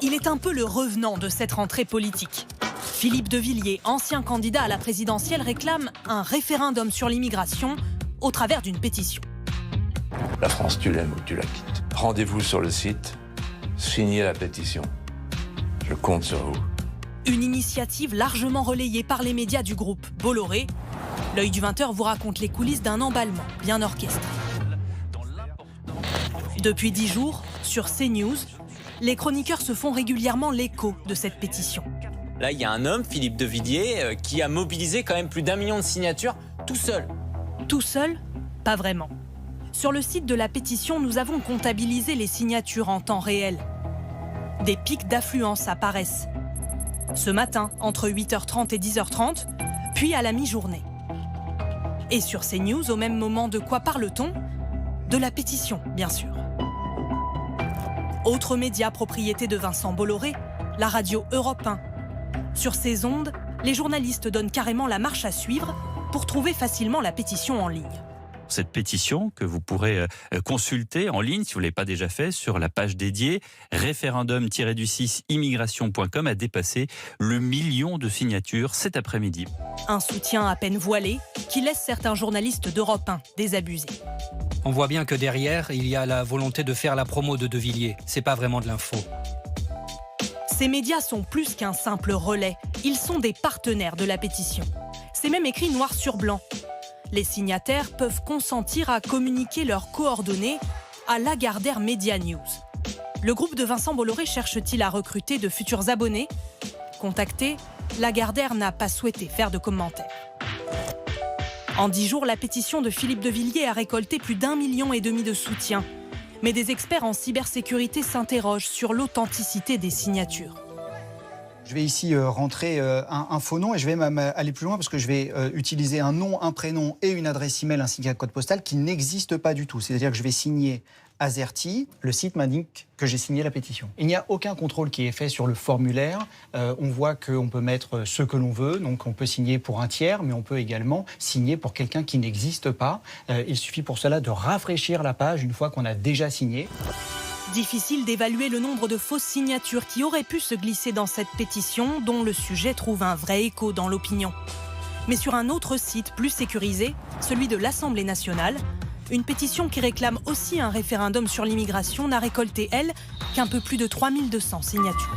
Il est un peu le revenant de cette rentrée politique. Philippe de Villiers, ancien candidat à la présidentielle, réclame un référendum sur l'immigration au travers d'une pétition. La France, tu l'aimes ou tu la quittes. Rendez-vous sur le site, signez la pétition. Je compte sur vous. Une initiative largement relayée par les médias du groupe Bolloré. L'œil du 20h vous raconte les coulisses d'un emballement bien orchestré. Depuis 10 jours, sur CNews, les chroniqueurs se font régulièrement l'écho de cette pétition. Là, il y a un homme, Philippe de Villiers, qui a mobilisé quand même plus d'1 million de signatures tout seul. Tout seul? Pas vraiment. Sur le site de la pétition, nous avons comptabilisé les signatures en temps réel. Des pics d'affluence apparaissent. Ce matin, entre 8h30 et 10h30, puis à la mi-journée. Et sur CNews, au même moment, de quoi parle-t-on? De la pétition, bien sûr. Autre média propriété de Vincent Bolloré, la radio Europe 1. Sur ces ondes, les journalistes donnent carrément la marche à suivre pour trouver facilement la pétition en ligne. Cette pétition que vous pourrez consulter en ligne, si vous ne l'avez pas déjà fait, sur la page dédiée référendum-immigration.com a dépassé le million de signatures cet après-midi. Un soutien à peine voilé qui laisse certains journalistes d'Europe 1 désabusés. On voit bien que derrière, il y a la volonté de faire la promo de De Villiers. C'est pas vraiment de l'info. Ces médias sont plus qu'un simple relais. Ils sont des partenaires de la pétition. C'est même écrit noir sur blanc. Les signataires peuvent consentir à communiquer leurs coordonnées à Lagardère Media News. Le groupe de Vincent Bolloré cherche-t-il à recruter de futurs abonnés? Contacté, Lagardère n'a pas souhaité faire de commentaires. En 10 jours, la pétition de Philippe de Villiers a récolté plus d'1,5 million de soutiens. Mais des experts en cybersécurité s'interrogent sur l'authenticité des signatures. Je vais ici rentrer un faux nom et je vais même aller plus loin parce que je vais utiliser un nom, un prénom et une adresse email ainsi qu'un code postal qui n'existe pas du tout. C'est-à-dire que je vais signer Azerty, le site m'indique que j'ai signé la pétition. Il n'y a aucun contrôle qui est fait sur le formulaire. On voit qu'on peut mettre ce que l'on veut, donc on peut signer pour un tiers, mais on peut également signer pour quelqu'un qui n'existe pas. Il suffit pour cela de rafraîchir la page une fois qu'on a déjà signé. Difficile d'évaluer le nombre de fausses signatures qui auraient pu se glisser dans cette pétition, dont le sujet trouve un vrai écho dans l'opinion. Mais sur un autre site plus sécurisé, celui de l'Assemblée nationale, une pétition qui réclame aussi un référendum sur l'immigration n'a récolté, elle, qu'un peu plus de 3200 signatures.